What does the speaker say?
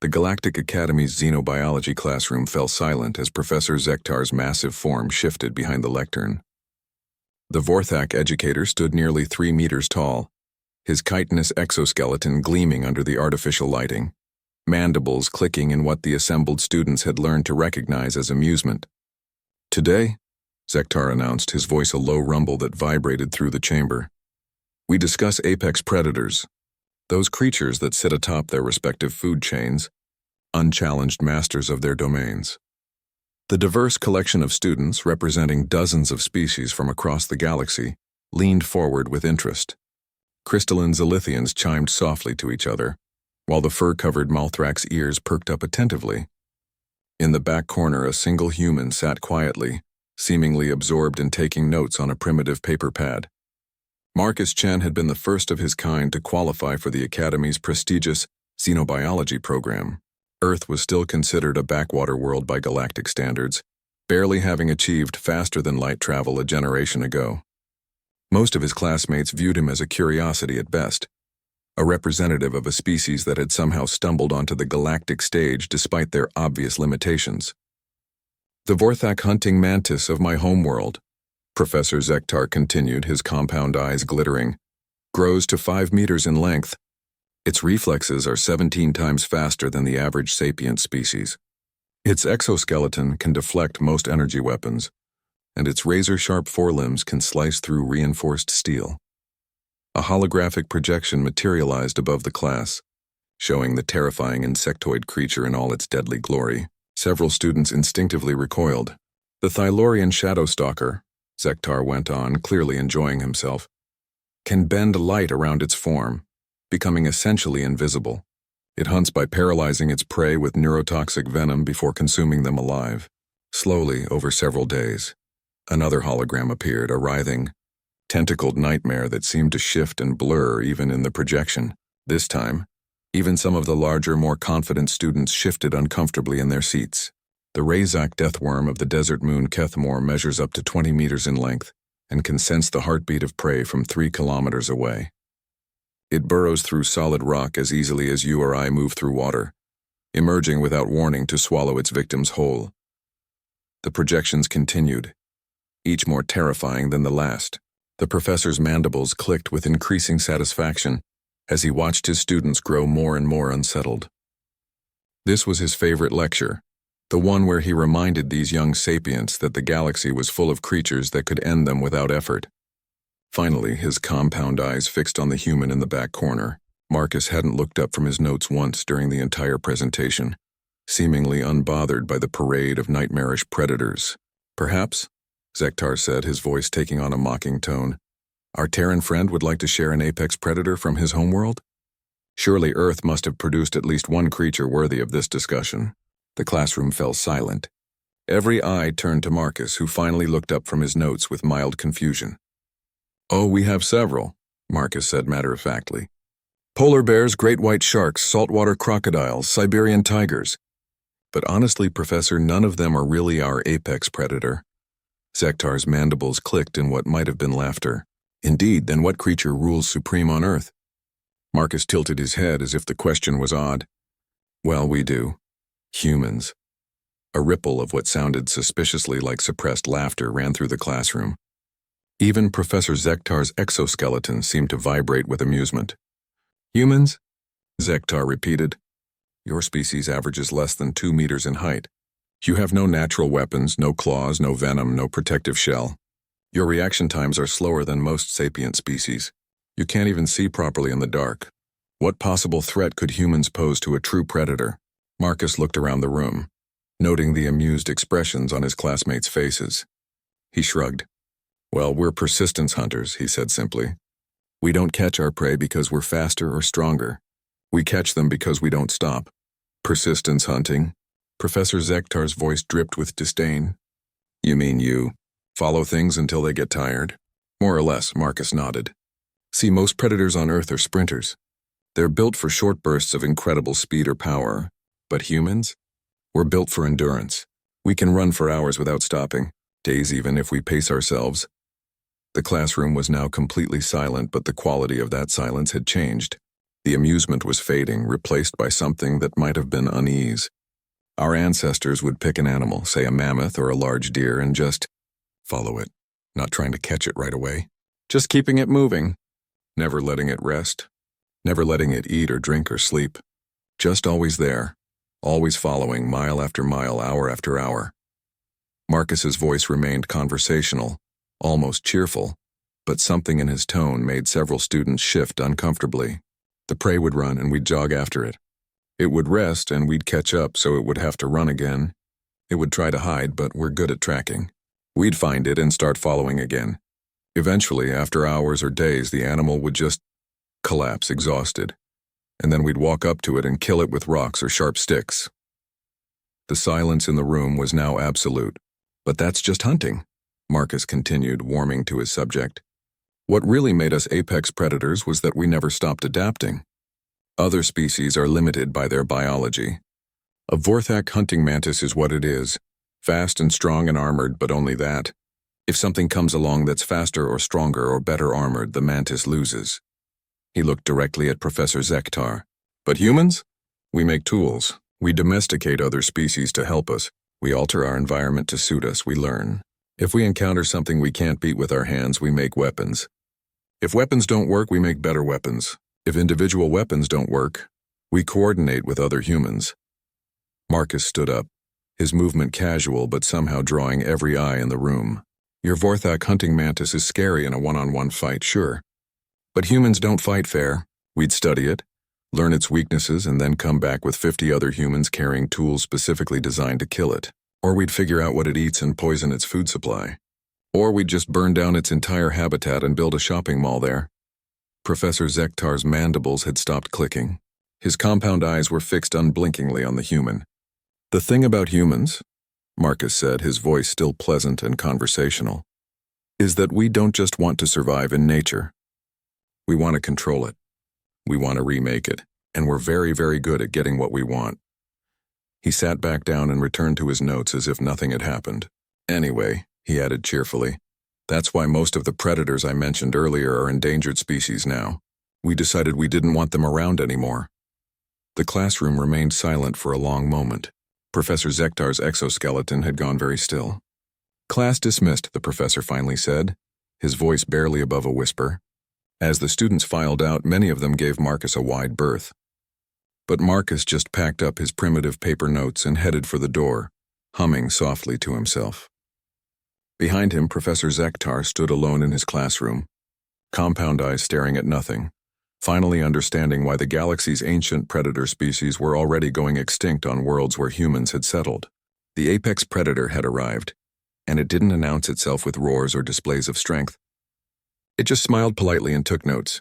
The Galactic Academy's xenobiology classroom fell silent as Professor Zektar's massive form shifted behind the lectern. The Vorthak educator stood nearly 3 meters tall, his chitinous exoskeleton gleaming under the artificial lighting, mandibles clicking in what the assembled students had learned to recognize as amusement. "Today," Zektar announced, his voice a low rumble that vibrated through the chamber, "we discuss apex predators, those creatures that sit atop their respective food chains, unchallenged masters of their domains." The diverse collection of students, representing dozens of species from across the galaxy, leaned forward with interest. Crystalline Zilithians chimed softly to each other, while the fur-covered Malthrak's ears perked up attentively. In the back corner, a single human sat quietly, seemingly absorbed in taking notes on a primitive paper pad. Marcus Chen had been the first of his kind to qualify for the Academy's prestigious xenobiology program. Earth was still considered a backwater world by galactic standards, barely having achieved faster-than-light travel a generation ago. Most of his classmates viewed him as a curiosity at best, a representative of a species that had somehow stumbled onto the galactic stage despite their obvious limitations. "The Vorthak hunting mantis of my homeworld," Professor Zektar continued, his compound eyes glittering, "grows to 5 meters in length. Its reflexes are 17 times faster than the average sapient species. Its exoskeleton can deflect most energy weapons, and its razor-sharp forelimbs can slice through reinforced steel." A holographic projection materialized above the class, showing the terrifying insectoid creature in all its deadly glory. Several students instinctively recoiled. "The Thylorian Shadowstalker," Zektar went on, clearly enjoying himself, "can bend light around its form, becoming essentially invisible. It hunts by paralyzing its prey with neurotoxic venom before consuming them alive. Slowly, over several days, another hologram appeared, a writhing, tentacled nightmare that seemed to shift and blur even in the projection. This time, even some of the larger, more confident students shifted uncomfortably in their seats. The Razak deathworm of the desert moon Kethmore measures up to 20 meters in length and can sense the heartbeat of prey from 3 kilometers away. It burrows through solid rock as easily as you or I move through water, emerging without warning to swallow its victims whole. The projections continued, each more terrifying than the last. The professor's mandibles clicked with increasing satisfaction as he watched his students grow more and more unsettled. This was his favorite lecture, the one where he reminded these young sapients that the galaxy was full of creatures that could end them without effort. Finally, his compound eyes fixed on the human in the back corner. Marcus hadn't looked up from his notes once during the entire presentation, seemingly unbothered by the parade of nightmarish predators. "Perhaps," Zektar said, his voice taking on a mocking tone, "our Terran friend would like to share an apex predator from his homeworld? Surely Earth must have produced at least one creature worthy of this discussion." The classroom fell silent. Every eye turned to Marcus, who finally looked up from his notes with mild confusion. "Oh, we have several," Marcus said matter-of-factly. "Polar bears, great white sharks, saltwater crocodiles, Siberian tigers. But honestly, Professor, none of them are really our apex predator." Zektar's mandibles clicked in what might have been laughter. "Indeed, then what creature rules supreme on Earth?" Marcus tilted his head as if the question was odd. "Well, we do. Humans." A ripple of what sounded suspiciously like suppressed laughter ran through the classroom. Even Professor Zektar's exoskeleton seemed to vibrate with amusement. "Humans?" Zektar repeated. "Your species averages less than 2 meters in height. You have no natural weapons, no claws, no venom, no protective shell. Your reaction times are slower than most sapient species. You can't even see properly in the dark. What possible threat could humans pose to a true predator?" Marcus looked around the room, noting the amused expressions on his classmates' faces. He shrugged. "Well, we're persistence hunters," he said simply. "We don't catch our prey because we're faster or stronger. We catch them because we don't stop." "Persistence hunting?" Professor Zektar's voice dripped with disdain. "You mean you follow things until they get tired?" "More or less," Marcus nodded. "See, most predators on Earth are sprinters. They're built for short bursts of incredible speed or power. But humans? We're built for endurance. We can run for hours without stopping, days even if we pace ourselves." The classroom was now completely silent, but the quality of that silence had changed. The amusement was fading, replaced by something that might have been unease. Our ancestors would pick an animal, say a mammoth or a large deer, and just follow it, not trying to catch it right away. Just keeping it moving, never letting it rest, never letting it eat or drink or sleep. Just always there, always following, mile after mile, hour after hour. Marcus's voice remained conversational, almost cheerful, but something in his tone made several students shift uncomfortably. The prey would run and we'd jog after it. It would rest and we'd catch up, so it would have to run again. It would try to hide, but we're good at tracking. We'd find it and start following again. Eventually, after hours or days, the animal would just collapse, exhausted, and then we'd walk up to it and kill it with rocks or sharp sticks. The silence in the room was now absolute. But that's just hunting, Marcus continued, warming to his subject. What really made us apex predators was that we never stopped adapting. Other species are limited by their biology. A Vorthak hunting mantis is what it is, fast and strong and armored, but only that. If something comes along that's faster or stronger or better armored, the mantis loses. He looked directly at Professor Zektar. But humans? We make tools. We domesticate other species to help us. We alter our environment to suit us. We learn. If we encounter something we can't beat with our hands, we make weapons. If weapons don't work, we make better weapons. If individual weapons don't work, we coordinate with other humans. Marcus stood up, his movement casual but somehow drawing every eye in the room. Your Vorthak hunting mantis is scary in a one-on-one fight, sure. But humans don't fight fair. We'd study it, learn its weaknesses, and then come back with 50 other humans carrying tools specifically designed to kill it. Or we'd figure out what it eats and poison its food supply. Or we'd just burn down its entire habitat and build a shopping mall there. Professor Zektar's mandibles had stopped clicking. His compound eyes were fixed unblinkingly on the human. The thing about humans, Marcus said, his voice still pleasant and conversational, is that we don't just want to survive in nature. We want to control it. We want to remake it, and we're very, very good at getting what we want. He sat back down and returned to his notes as if nothing had happened. Anyway, he added cheerfully, that's why most of the predators I mentioned earlier are endangered species now. We decided we didn't want them around anymore. The classroom remained silent for a long moment. Professor Zektar's exoskeleton had gone very still. Class dismissed, the professor finally said, his voice barely above a whisper. As the students filed out, many of them gave Marcus a wide berth. But Marcus just packed up his primitive paper notes and headed for the door, humming softly to himself. Behind him, Professor Zektar stood alone in his classroom, compound eyes staring at nothing, finally understanding why the galaxy's ancient predator species were already going extinct on worlds where humans had settled. The apex predator had arrived, and it didn't announce itself with roars or displays of strength. It just smiled politely and took notes.